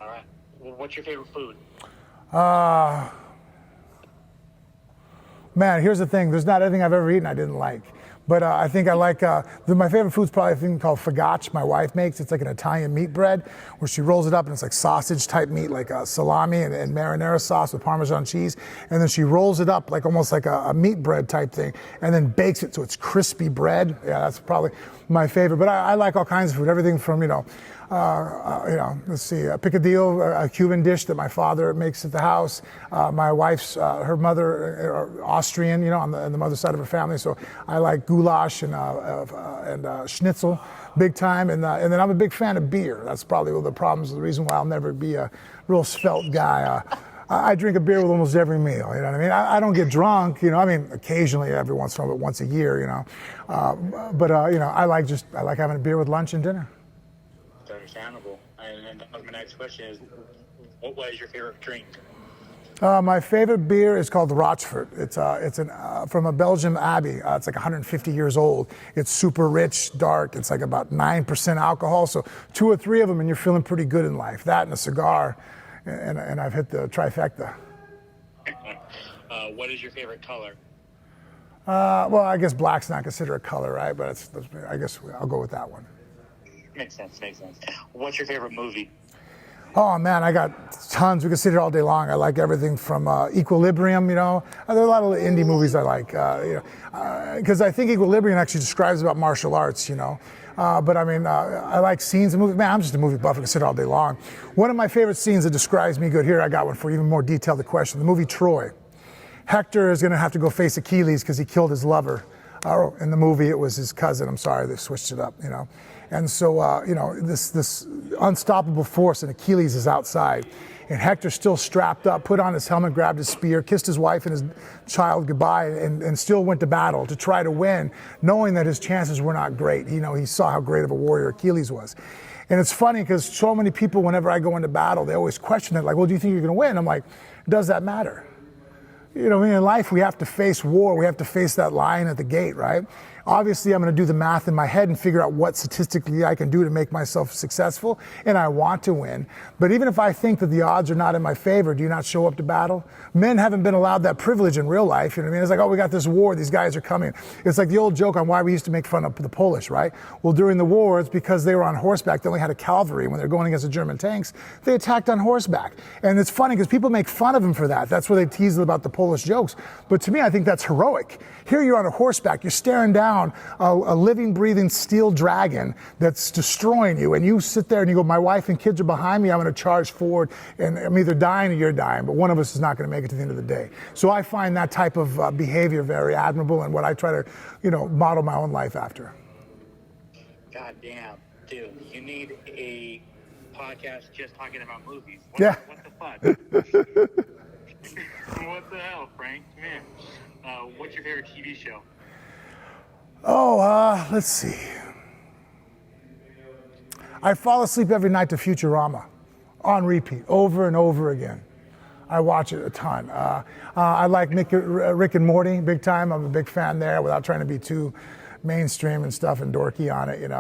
All right. Well, what's your favorite food? Uh, Man, here's the thing. There's not anything I've ever eaten I didn't like. But I think I like, my favorite food's probably a thing called focaccia my wife makes. It's like an Italian meat bread where she rolls it up and it's like sausage type meat, like salami and marinara sauce with Parmesan cheese. And then she rolls it up like almost like a meat bread type thing and then bakes it so it's crispy bread. Yeah, that's probably my favorite. But I like all kinds of food, everything from, let's see, a picadillo, a Cuban dish that my father makes at the house. My wife's, her mother, Austrian, on the mother's side of her family. So I like goulash and schnitzel, big time. And then I'm a big fan of beer. That's probably one of the problems, the reason why I'll never be a real svelte guy. I drink a beer with almost every meal, you know what I mean? I don't get drunk, occasionally every once in a while, but once a year, I like having a beer with lunch and dinner. It's understandable. And my next question is, what was your favorite drink? My favorite beer is called Rochefort. It's from a Belgian abbey. It's like 150 years old. It's super rich, dark. It's like about 9% alcohol. So 2 or 3 of them and you're feeling pretty good in life. That and a cigar, and I've hit the trifecta. What is your favorite color? Well, I guess black's not considered a color, right? But I guess I'll go with that one. Makes sense. What's your favorite movie? Oh man, I got tons. We could sit here all day long. I like everything from Equilibrium, There are a lot of indie movies I like, because I think Equilibrium actually describes about martial arts, But I like scenes in movies. Man, I'm just a movie buff. I can sit all day long. One of my favorite scenes that describes me good, here I got one for even more detailed question. The movie Troy. Hector is going to have to go face Achilles because he killed his lover. In the movie, it was his cousin. I'm sorry, they switched it up, And so, this unstoppable force, and Achilles is outside. And Hector's still strapped up, put on his helmet, grabbed his spear, kissed his wife and his child goodbye, and still went to battle to try to win, knowing that his chances were not great. He saw how great of a warrior Achilles was. And it's funny because so many people, whenever I go into battle, they always question it, like, well, do you think you're going to win? I'm like, does that matter? In life, we have to face war. We have to face that lion at the gate, right? Obviously, I'm going to do the math in my head and figure out what statistically I can do to make myself successful, and I want to win. But even if I think that the odds are not in my favor, do you not show up to battle? Men haven't been allowed that privilege in real life. It's like, oh, we got this war. These guys are coming. It's like the old joke on why we used to make fun of the Polish, right? Well, during the war, it's because they were on horseback. They only had a cavalry. When they're going against the German tanks, they attacked on horseback. And it's funny because people make fun of them for that. That's where they tease about the Polish jokes. But to me, I think that's heroic. Here you're on a horseback. You're staring down a living, breathing steel dragon that's destroying you. And you sit there and you go, my wife and kids are behind me. I'm going to charge forward. And I'm either dying or you're dying. But one of us is not going to make it to the end of the day. So I find that type of behavior very admirable and what I try to, model my own life after. God damn, dude. You need a podcast just talking about movies. What the fuck? What the hell, Frank? Man. What's your favorite TV show? Let's see. I fall asleep every night to Futurama on repeat, over and over again. I watch it a ton. I like Rick and Morty big time. I'm a big fan there without trying to be too mainstream and stuff and dorky on it,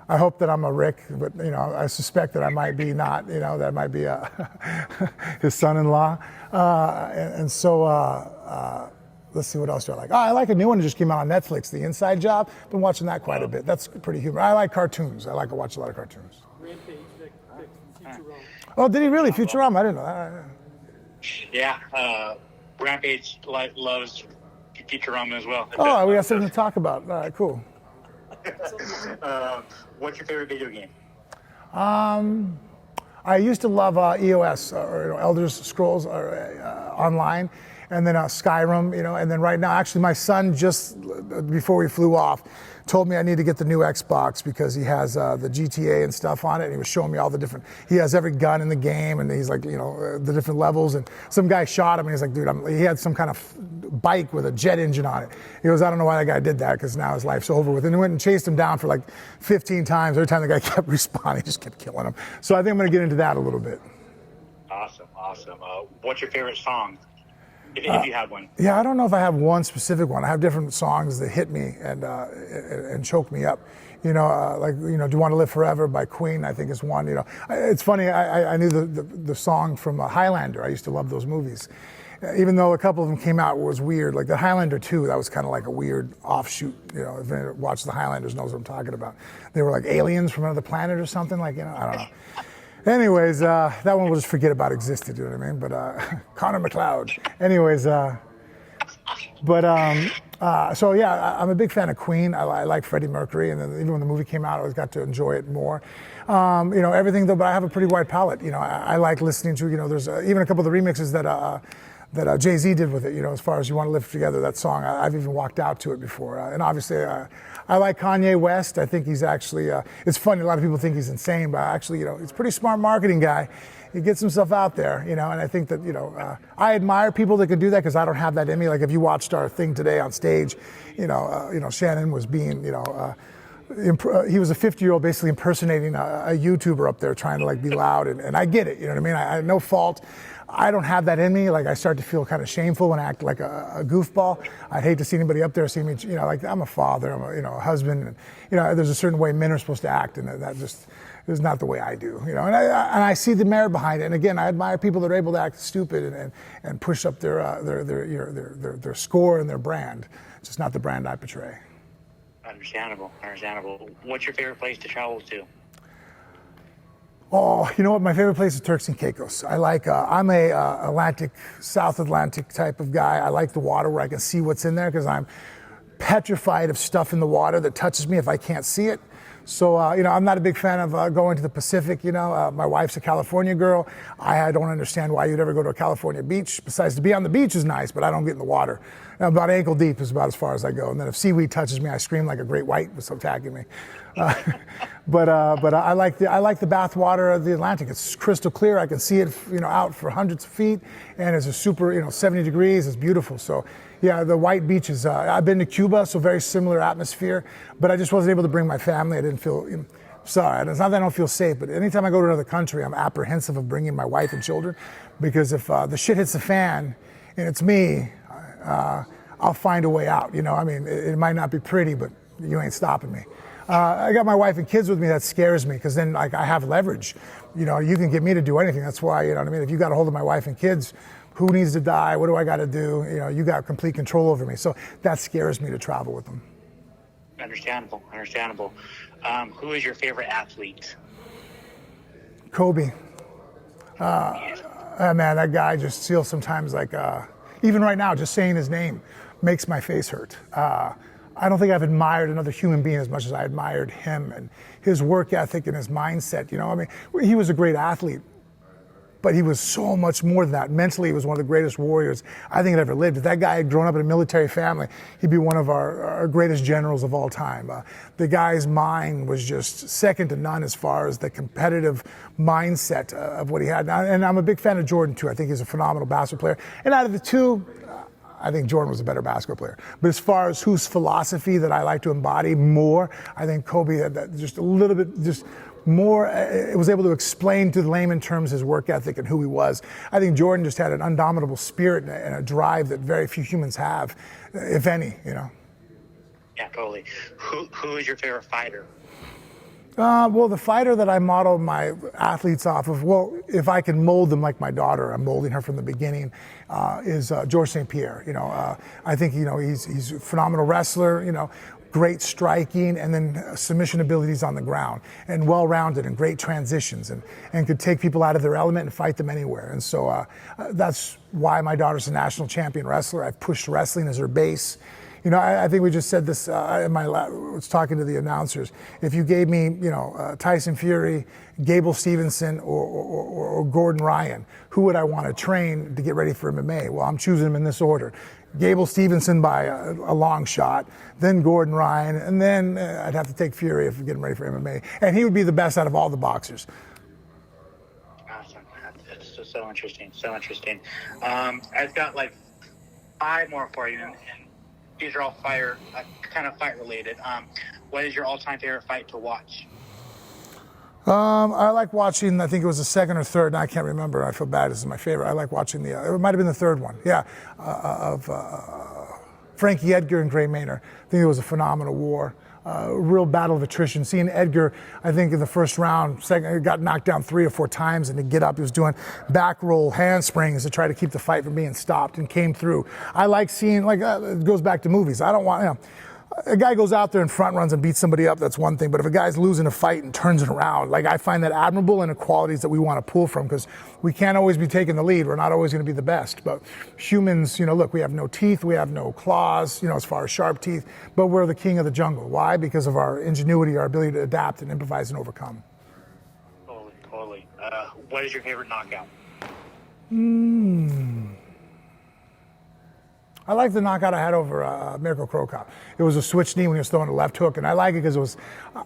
I hope that I'm a Rick, but I suspect that I might be not. That might be his son-in-law, and so let's see what else do I like. I like a new one that just came out on Netflix, The Inside Job. Been watching that quite a bit. That's pretty humorous. I like cartoons. I like to watch a lot of cartoons. Rampage, Futurama. Oh, did he really? Futurama? I didn't know that. Yeah, Rampage loves Futurama as well. Oh, we got something to talk about. All right, cool. What's your favorite video game? I used to love EOS, or Elder Scrolls Online, and then Skyrim, and then right now, actually my son just, before we flew off, told me I need to get the new Xbox because he has the GTA and stuff on it, and he was showing me all the different, he has every gun in the game, and he's like, the different levels, and some guy shot him, and he's like, dude, he had some kind of bike with a jet engine on it. He goes, I don't know why that guy did that, because now his life's over with, and he went and chased him down for like 15 times. Every time the guy kept respawning, he just kept killing him. So I think I'm going to get into that a little bit. Awesome. What's your favorite song? if you have one. Yeah, I don't know if I have one specific one. I have different songs that hit me and choke me up. Do You Want to Live Forever by Queen, I think is one. It's funny, I knew the song from Highlander. I used to love those movies. Even though a couple of them came out was weird, like the Highlander 2, that was kind of like a weird offshoot. If anyone watched the Highlanders knows what I'm talking about. They were like aliens from another planet or something, I don't know. Anyways, that one we'll just forget about existed, you know what I mean? But Connor McLeod. Anyways, so yeah, I'm a big fan of Queen. I like Freddie Mercury, and then even when the movie came out, I always got to enjoy it more. Everything though, but I have a pretty wide palette. I like listening to, there's even a couple of the remixes that Jay-Z did with it, as far as You Want to Live Together, that song. I've even walked out to it before. And obviously, I like Kanye West. I think he's actually, it's funny, a lot of people think he's insane, but actually, he's a pretty smart marketing guy. He gets himself out there, and I think that, I admire people that can do that because I don't have that in me. Like if you watched our thing today on stage, Shannon was being, he was a 50-year-old basically impersonating a YouTuber up there trying to be loud, and I get it, you know what I mean? I have no fault. I don't have that in me. I start to feel kind of shameful when I act like a goofball. I'd hate to see anybody up there see me, I'm a father, I'm a husband, and, there's a certain way men are supposed to act, and that just is not the way I do, and I see the merit behind it. And again, I admire people that are able to act stupid and push up their score and their brand. It's just not the brand I portray. Understandable. What's your favorite place to travel to? Oh, you know what? My favorite place is Turks and Caicos. I'm a South Atlantic type of guy. I like the water where I can see what's in there because I'm petrified of stuff in the water that touches me if I can't see it. So, I'm not a big fan of going to the Pacific. My wife's a California girl. I don't understand why you'd ever go to a California beach. Besides, to be on the beach is nice, but I don't get in the water. About ankle deep is about as far as I go. And then if seaweed touches me, I scream like a great white was attacking me. But I like the bath water of the Atlantic. It's crystal clear. I can see it, out for hundreds of feet, and it's a super, 70 degrees. It's beautiful. So, yeah, the white beaches. I've been to Cuba, so very similar atmosphere. But I just wasn't able to bring my family. I didn't feel. Sorry, it's not that I don't feel safe, but anytime I go to another country, I'm apprehensive of bringing my wife and children, because if the shit hits the fan and it's me, I'll find a way out. It might not be pretty, but you ain't stopping me. I got my wife and kids with me. That scares me because then I have leverage. You can get me to do anything. That's why, if you got a hold of my wife and kids, who needs to die? What do I got to do? You got complete control over me. So that scares me to travel with them. Understandable. Who is your favorite athlete? Kobe. Man, that guy just feels sometimes even right now, just saying his name makes my face hurt. I don't think I've admired another human being as much as I admired him and his work ethic and his mindset. He was a great athlete, but he was so much more than that. Mentally, he was one of the greatest warriors I think that ever lived. If that guy had grown up in a military family, he'd be one of our greatest generals of all time. The guy's mind was just second to none as far as the competitive mindset of what he had. And I'm a big fan of Jordan, too. I think he's a phenomenal basketball player. And out of the two, I think Jordan was a better basketball player. But as far as whose philosophy that I like to embody more, I think Kobe had that just a little bit, just more, it was able to explain to the layman terms his work ethic and who he was. I think Jordan just had an undominable spirit and a drive that very few humans have, if any, Yeah, totally. Who is your favorite fighter? Well, the fighter that I model my athletes off of, if I can mold them like my daughter, I'm molding her from the beginning, is Georges St. Pierre. I think, he's a phenomenal wrestler, great striking, and then submission abilities on the ground, and well-rounded and great transitions, and could take people out of their element and fight them anywhere. And so that's why my daughter's a national champion wrestler. I've pushed wrestling as her base. I think we just said this in I was talking to the announcers. If you gave me, Tyson Fury, Gable Stevenson, or Gordon Ryan, who would I want to train to get ready for MMA? Well, I'm choosing them in this order. Gable Stevenson by a long shot, then Gordon Ryan, and then I'd have to take Fury if we're getting ready for MMA. And he would be the best out of all the boxers. Awesome. That's so interesting. I've got 5 more for you, and these are all kind of fight related. What is your all-time favorite fight to watch? I like watching, I think it was the second or third, and I can't remember. I feel bad. This is my favorite. I like watching it might have been the third one. Yeah. Of Frankie Edgar and Gray Maynard. I think it was a phenomenal war. Real battle of attrition. Seeing Edgar, I think in the first round, second, got knocked down 3 or 4 times, and to get up, he was doing back roll handsprings to try to keep the fight from being stopped, and came through. I like seeing, like, it goes back to movies. I don't want, a guy goes out there and front runs and beats somebody up, that's one thing. But if a guy's losing a fight and turns it around, like, I find that admirable, and the qualities that we want to pull from, because we can't always be taking the lead. We're not always going to be the best. But humans, look, we have no teeth, we have no claws, as far as sharp teeth, but we're the king of the jungle. Why? Because of our ingenuity, our ability to adapt and improvise and overcome. Totally. What is your favorite knockout? I like the knockout I had over Mirko Krokop. It was a switch knee when he was throwing a left hook, and I like it because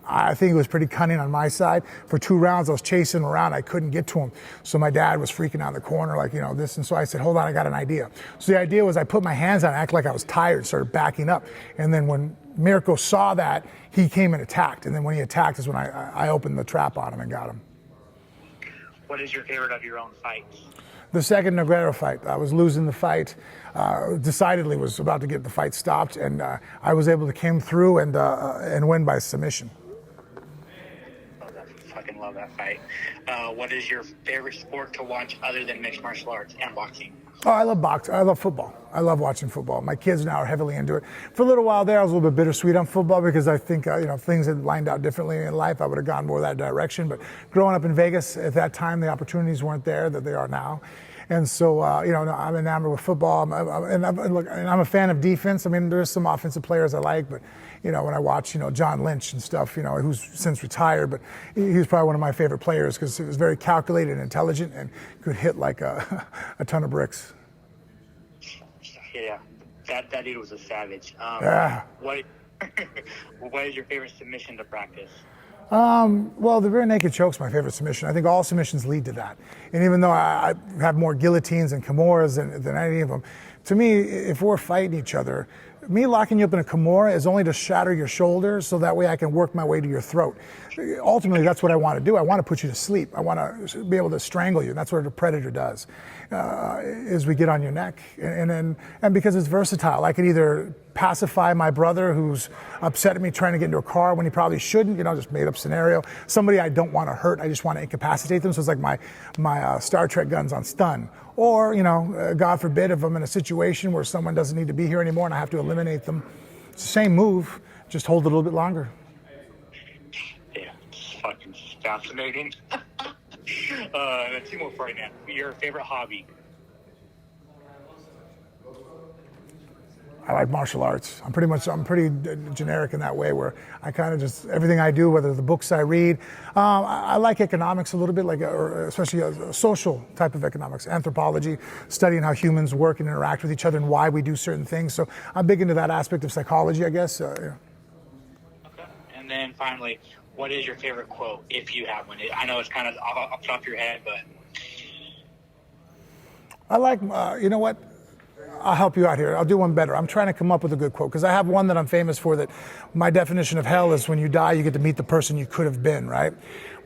I think it was pretty cunning on my side. For 2 rounds, I was chasing him around. I couldn't get to him. So my dad was freaking out in the corner, like, this. And so I said, hold on, I got an idea. So the idea was I put my hands on it, act like I was tired, started backing up. And then when Mirko saw that, he came and attacked. And then when he attacked is when I opened the trap on him and got him. What is your favorite of your own fights? The second Nogueira fight, I was losing the fight, decidedly was about to get the fight stopped, and I was able to came through and win by submission. Fucking love that fight. What is your favorite sport to watch other than mixed martial arts and boxing? Oh, I love boxing. I love football. I love watching football. My kids now are heavily into it. For a little while there, I was a little bit bittersweet on football because I think, if things had lined out differently in life, I would have gone more that direction. But growing up in Vegas at that time, the opportunities weren't there that they are now. And so, I'm enamored with football. I'm a fan of defense. I mean, there's some offensive players I like, but, when I watch, John Lynch and stuff, who's since retired, but he was probably one of my favorite players because he was very calculated and intelligent and could hit like a ton of bricks. Yeah, that dude was a savage. Yeah. What is your favorite submission to practice? Well, the rear naked choke's my favorite submission. I think all submissions lead to that. And even though I have more guillotines and Kimuras than any of them, to me, if we're fighting each other, me locking you up in a Kimura is only to shatter your shoulders so that way I can work my way to your throat. Ultimately, that's what I want to do. I want to put you to sleep. I want to be able to strangle you. And that's what a predator does, is we get on your neck. And because it's versatile, I could either pacify my brother who's upset at me trying to get into a car when he probably shouldn't, just made up scenario. Somebody I don't want to hurt, I just want to incapacitate them. So it's like my Star Trek guns on stun. Or, God forbid, if I'm in a situation where someone doesn't need to be here anymore and I have to eliminate them, it's the same move, just hold it a little bit longer. Yeah, it's fucking fascinating. 2 more for you, man. Your favorite hobby? I like martial arts. I'm pretty generic in that way where I kind of just, everything I do, whether the books I read, I like economics a little bit, or especially a social type of economics, anthropology, studying how humans work and interact with each other and why we do certain things. So I'm big into that aspect of psychology, I guess. Yeah. Okay. And then finally, what is your favorite quote, if you have one? I know it's kind of off the top of your head, but... I like, you know what? I'll help you out here. I'll do one better. I'm trying to come up with a good quote because I have one that I'm famous for, that my definition of hell is when you die, you get to meet the person you could have been, right?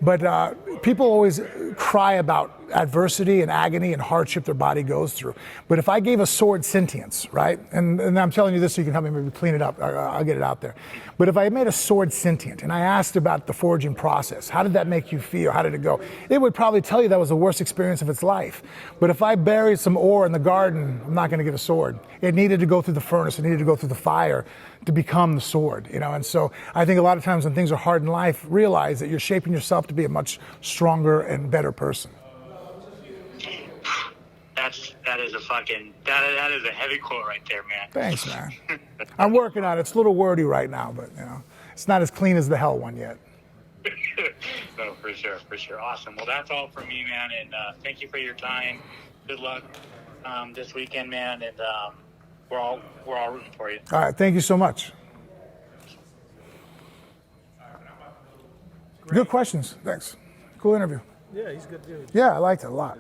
But people always cry about adversity and agony and hardship their body goes through. But if I gave a sword sentience, right? And I'm telling you this so you can help me maybe clean it up. I'll get it out there. But if I made a sword sentient and I asked about the forging process, how did that make you feel? How did it go? It would probably tell you that was the worst experience of its life. But if I buried some ore in the garden, I'm not going to get a sword. It needed to go through the furnace. It needed to go through the fire to become the sword, And so I think a lot of times when things are hard in life, realize that you're shaping yourself to be a much stronger and better person. That is a heavy quote right there, man. Thanks, man. I'm working on it. It's a little wordy right now, but it's not as clean as the hell one yet. No, for sure. Awesome. Well, that's all from me, man. And thank you for your time. Good luck this weekend, man. And we're all rooting for you. All right. Thank you so much. Good questions. Thanks. Cool interview. Yeah, he's a good dude. Yeah, I liked it a lot.